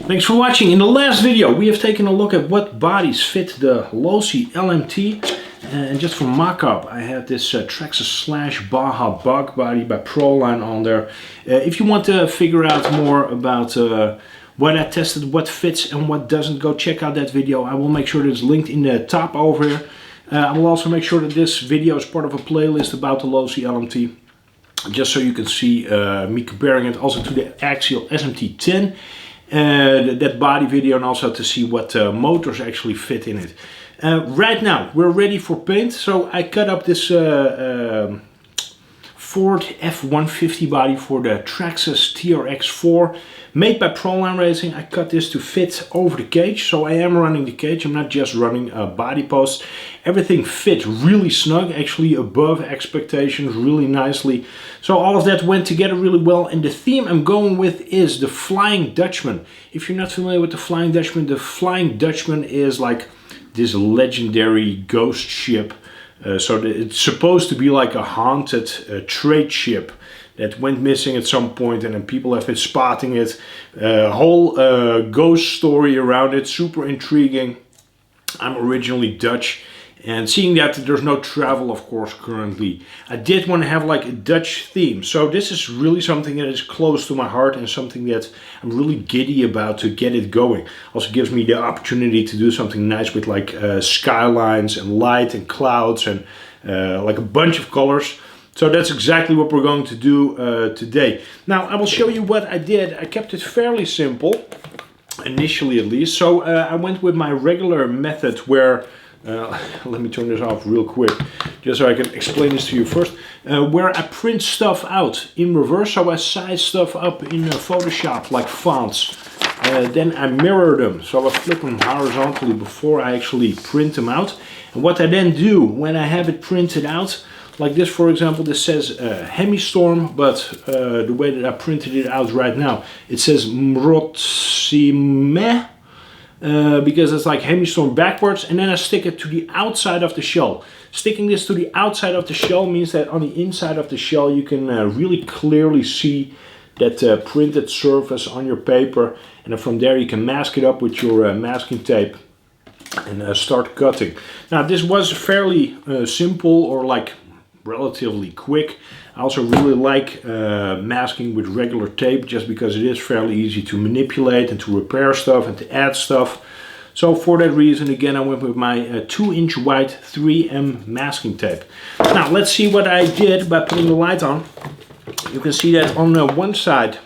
Thanks for watching. In the last video we have taken a look at what bodies fit the Losi LMT. And just for mock-up, I have this Traxxas Baja Bug body by Proline on there. If you want to figure out more about what I tested, what fits and what doesn't, go check out that video. I will make sure that it's linked in the top over here. I will also make sure that this video is part of a playlist about the Losi LMT. Just so you can see me comparing it also to the Axial SMT10. That body video, and also to see what motors actually fit in it. Right now we're ready for paint, so I cut up this Ford F-150 body for the Traxxas TRX-4 made by Proline Racing. I cut this to fit over the cage, so I am running the cage, I'm not just running a body post. Everything fit really snug, actually above expectations, really nicely. So all of that went together really well, and the theme I'm going with is the Flying Dutchman. If you're not familiar with the Flying Dutchman is like this legendary ghost ship. So it's supposed to be like a haunted trade ship that went missing at some point, and then people have been spotting it. Whole ghost story around it, super intriguing. I'm originally Dutch, and seeing that there's no travel, of course, currently, I did want to have like a Dutch theme. So this is really something that is close to my heart and something that I'm really giddy about to get it going. Also gives me the opportunity to do something nice with like skylines and light and clouds and like a bunch of colors. So that's exactly what we're going to do today. Now I will show you what I did. I kept it fairly simple, initially at least. So I went with my regular method where let me turn this off real quick, just so I can explain this to you first. Where I print stuff out in reverse, so I size stuff up in Photoshop, like fonts. Then I mirror them, so I flip them horizontally before I actually print them out. And what I then do when I have it printed out, like this for example, this says HemiStorm, but the way that I printed it out right now, it says Mrotsime. Because it's like HemiStorm backwards, and then I stick it to the outside of the shell. Sticking this to the outside of the shell means that on the inside of the shell you can really clearly see that printed surface on your paper, and then from there you can mask it up with your masking tape and start cutting. Now this was fairly simple, or like relatively quick. I also really like masking with regular tape, just because it is fairly easy to manipulate and to repair stuff and to add stuff. So for that reason, again, I went with my 2-inch wide 3M masking tape. Now let's see what I did by putting the light on. You can see that on one side,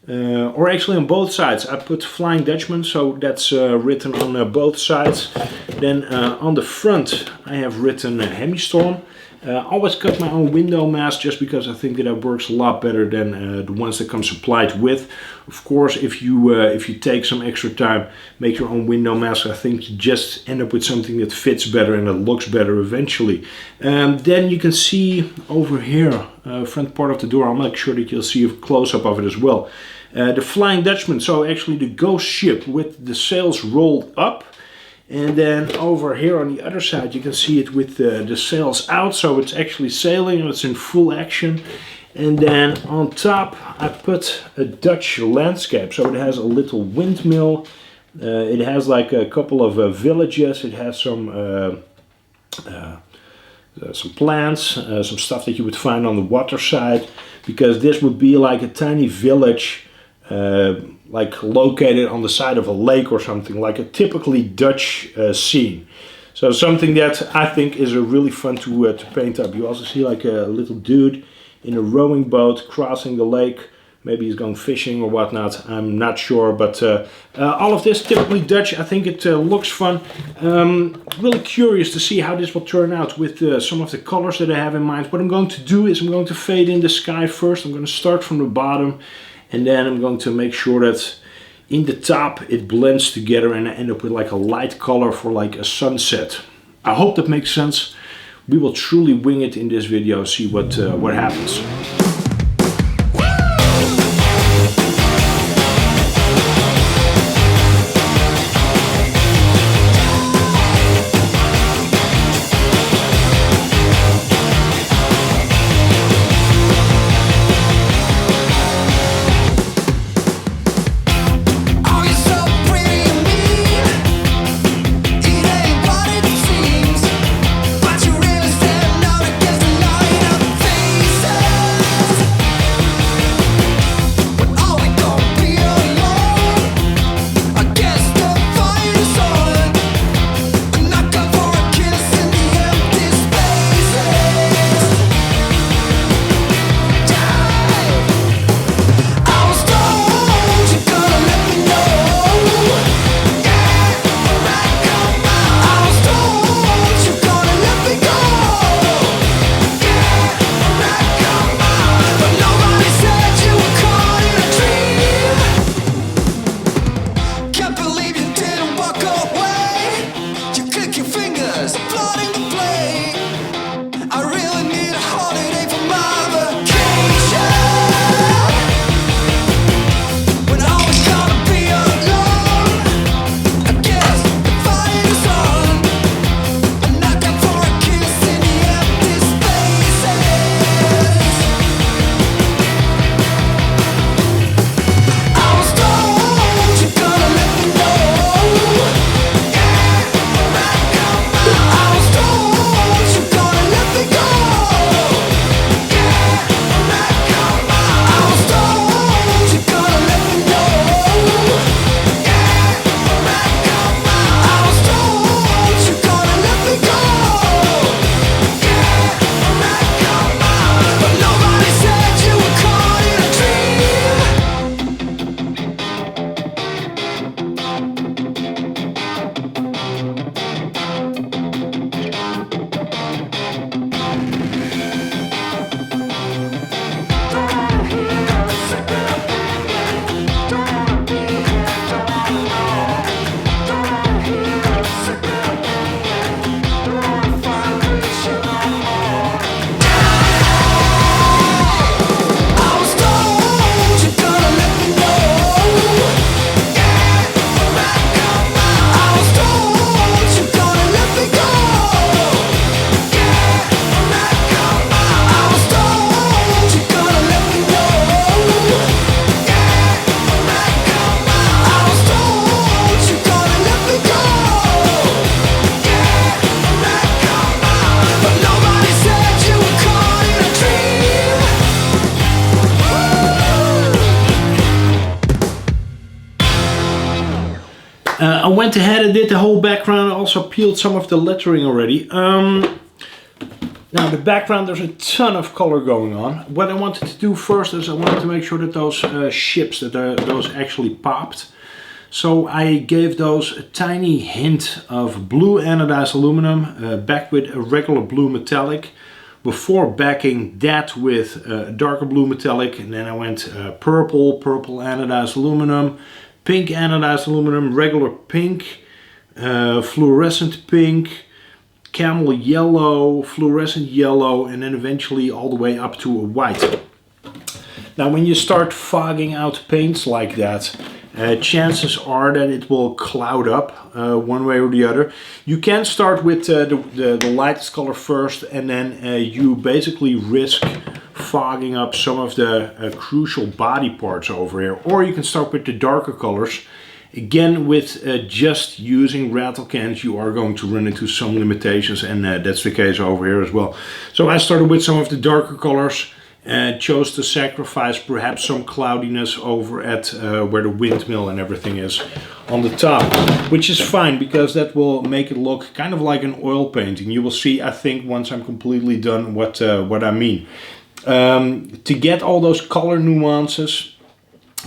or actually on both sides, I put Flying Dutchman, so that's written on both sides. Then on the front I have written HemiStorm. Always cut my own window mask, just because I think that it works a lot better than the ones that come supplied with. Of course, if you take some extra time, make your own window mask, I think you just end up with something that fits better and that looks better eventually. Then you can see over here, front part of the door, I'll make sure that you'll see a close-up of it as well. The Flying Dutchman, so actually the ghost ship with the sails rolled up. And then over here on the other side you can see it with the sails out, so it's actually sailing and it's in full action. And then on top I put a Dutch landscape, so it has a little windmill, it has like a couple of villages, it has some plants, some stuff that you would find on the waterside, because this would be like a tiny village like located on the side of a lake or something, like a typically Dutch scene. So something that I think is really fun to paint up. You also see like a little dude in a rowing boat crossing the lake. Maybe he's going fishing or whatnot, I'm not sure, but all of this typically Dutch. I think it looks fun. Really curious to see how this will turn out with some of the colors that I have in mind. What I'm going to do is I'm going to fade in the sky first. I'm going to start from the bottom, and then I'm going to make sure that in the top it blends together and I end up with like a light color for like a sunset. I hope that makes sense. We will truly wing it in this video, see what happens. All you went ahead and did the whole background. I also peeled some of the lettering already. Now the background, there's a ton of color going on. What I wanted to do first is I wanted to make sure that those ships, those actually popped. So I gave those a tiny hint of blue anodized aluminum, backed with a regular blue metallic, before backing that with darker blue metallic. And then I went purple anodized aluminum, pink anodized aluminum, regular pink, fluorescent pink, camel yellow, fluorescent yellow, and then eventually all the way up to a white. Now when you start fogging out paints like that, chances are that it will cloud up one way or the other. You can start with the lightest color first, and then you basically risk fogging up some of the crucial body parts over here. Or you can start with the darker colors. Again, with just using rattle cans, you are going to run into some limitations, and that's the case over here as well. So I started with some of the darker colors and chose to sacrifice perhaps some cloudiness over at where the windmill and everything is on the top, which is fine because that will make it look kind of like an oil painting. You will see, I think, once I'm completely done what I mean. To get all those color nuances,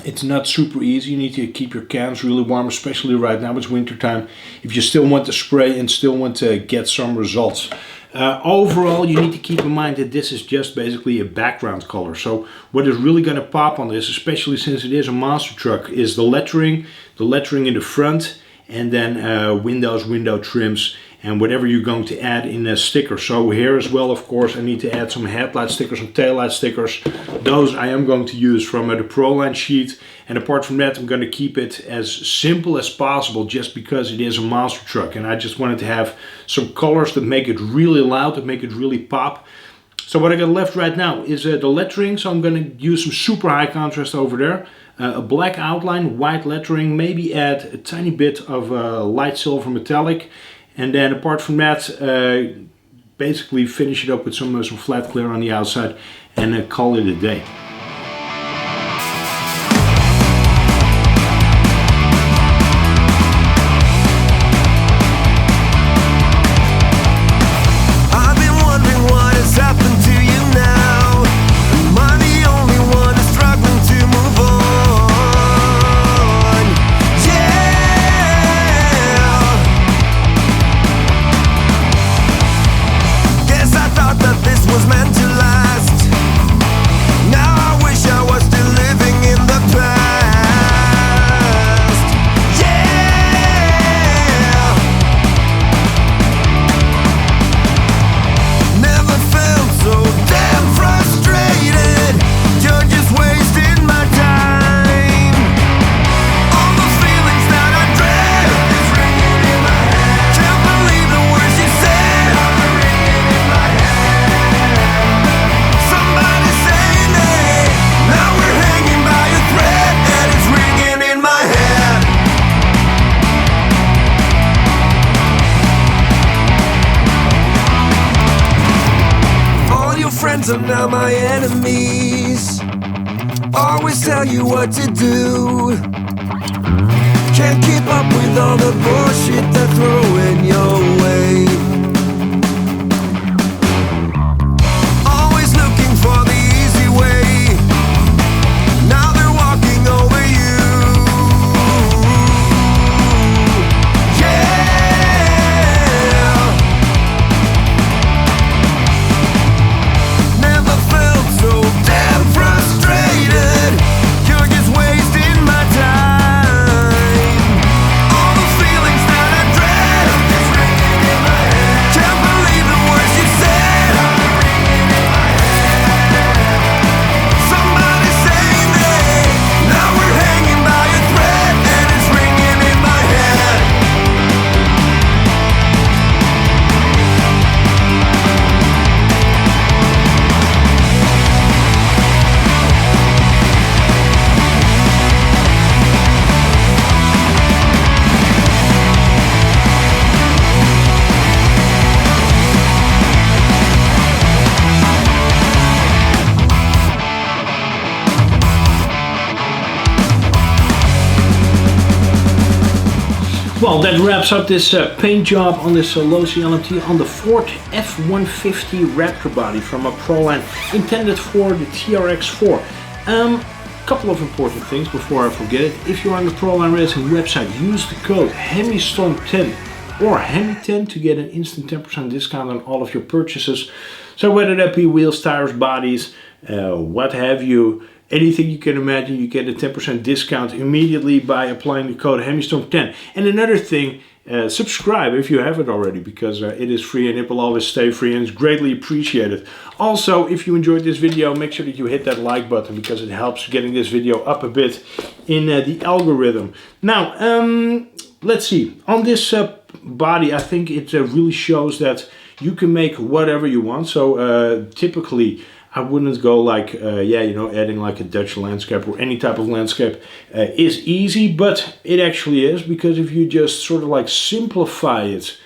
it's not super easy. You need to keep your cans really warm, especially right now, it's winter time, if you still want to spray and still want to get some results. Overall, you need to keep in mind that this is just basically a background color. So what is really going to pop on this, especially since it is a monster truck, is the lettering in the front, and then window trims, and whatever you're going to add in a sticker. So here as well, of course, I need to add some headlight stickers and taillight stickers. Those I am going to use from the Proline sheet. And apart from that, I'm going to keep it as simple as possible, just because it is a monster truck. And I just wanted to have some colors that make it really loud, that make it really pop. So what I got left right now is the lettering. So I'm going to use some super high contrast over there. A black outline, white lettering, maybe add a tiny bit of light silver metallic. And then apart from that, basically finish it up with some flat clear on the outside, and call it a day. Are now my enemies. Always tell you what to do. Can't keep up with all the bullshit they're throwing your way. Always looking for the easy way. Now they're walking over you. Yeah. Never felt so damn frustrated. You're just wasting my time. All the feelings that I dread is ringing in my head. Well, that wraps up this paint job on this Losi LMT on the Ford F-150 Raptor body from Proline, intended for the TRX-4. Couple of important things before I forget it. If you're on the Proline Racing website, use the code HemiStorm10 or Hemi10 to get an instant 10% discount on all of your purchases. So whether that be wheels, tires, bodies, what have you, anything you can imagine, you get a 10% discount immediately by applying the code HemiStorm10. And another thing, subscribe if you haven't already, because it is free and it will always stay free and it's greatly appreciated. Also, if you enjoyed this video, make sure that you hit that like button, because it helps getting this video up a bit in the algorithm. Now, let's see. On this body, I think it really shows that you can make whatever you want. So typically, I wouldn't go like, yeah, you know, adding like a Dutch landscape or any type of landscape is easy, but it actually is, because if you just sort of like simplify it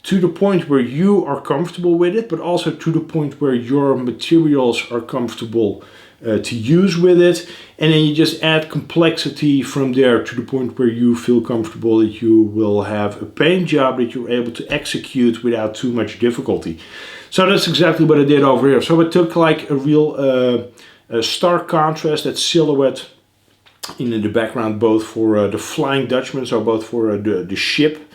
to the point where you are comfortable with it, but also to the point where your materials are comfortable to use with it, and then you just add complexity from there to the point where you feel comfortable that you will have a paint job that you're able to execute without too much difficulty. So that's exactly what I did over here. So I took like a real stark contrast, that silhouette in the background, both for the Flying Dutchman, so both for the ship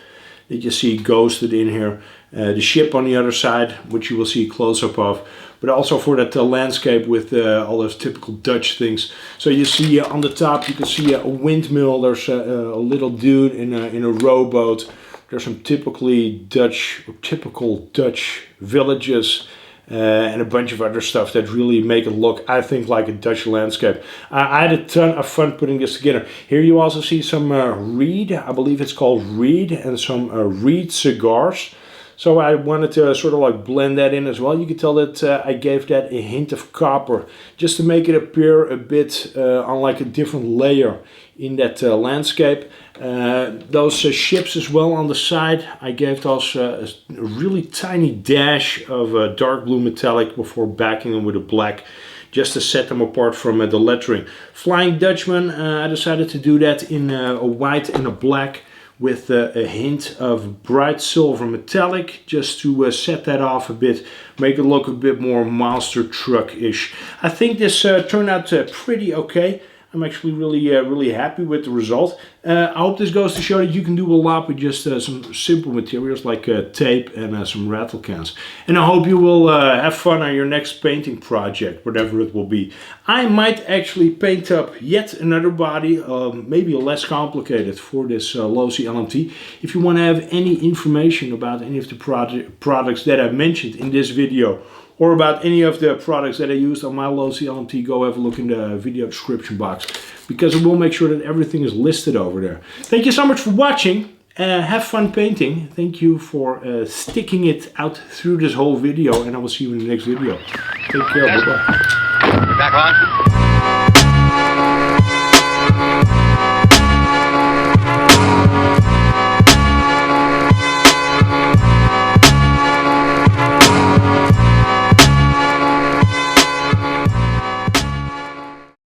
that you see ghosted in here, the ship on the other side, which you will see a close-up of, but also for that landscape with all those typical Dutch things. So you see on the top, you can see a windmill, there's a little dude in a rowboat. There's some typical Dutch villages and a bunch of other stuff that really make it look, I think, like a Dutch landscape. I had a ton of fun putting this together. Here you also see some reed, I believe it's called reed, and some reed cigars. So I wanted to sort of like blend that in as well. You can tell that I gave that a hint of copper, just to make it appear a bit on like a different layer in that landscape. Those ships as well on the side, I gave those a really tiny dash of dark blue metallic before backing them with a black, just to set them apart from the lettering. Flying Dutchman, I decided to do that in a white and a black, with a hint of bright silver metallic, just to set that off a bit, make it look a bit more monster truck-ish. I think this turned out pretty okay. I'm actually really happy with the result. I hope this goes to show that you can do a lot with just some simple materials like tape and some rattle cans. And I hope you will have fun on your next painting project, whatever it will be. I might actually paint up yet another body, maybe less complicated, for this Losi LMT. If you want to have any information about any of the products that I mentioned in this video, or about any of the products that I used on my Losi LMT, go have a look in the video description box, because it will make sure that everything is listed over there. Thank you so much for watching. Have fun painting. Thank you for sticking it out through this whole video, and I will see you in the next video. Take care. Bye-bye. Back on.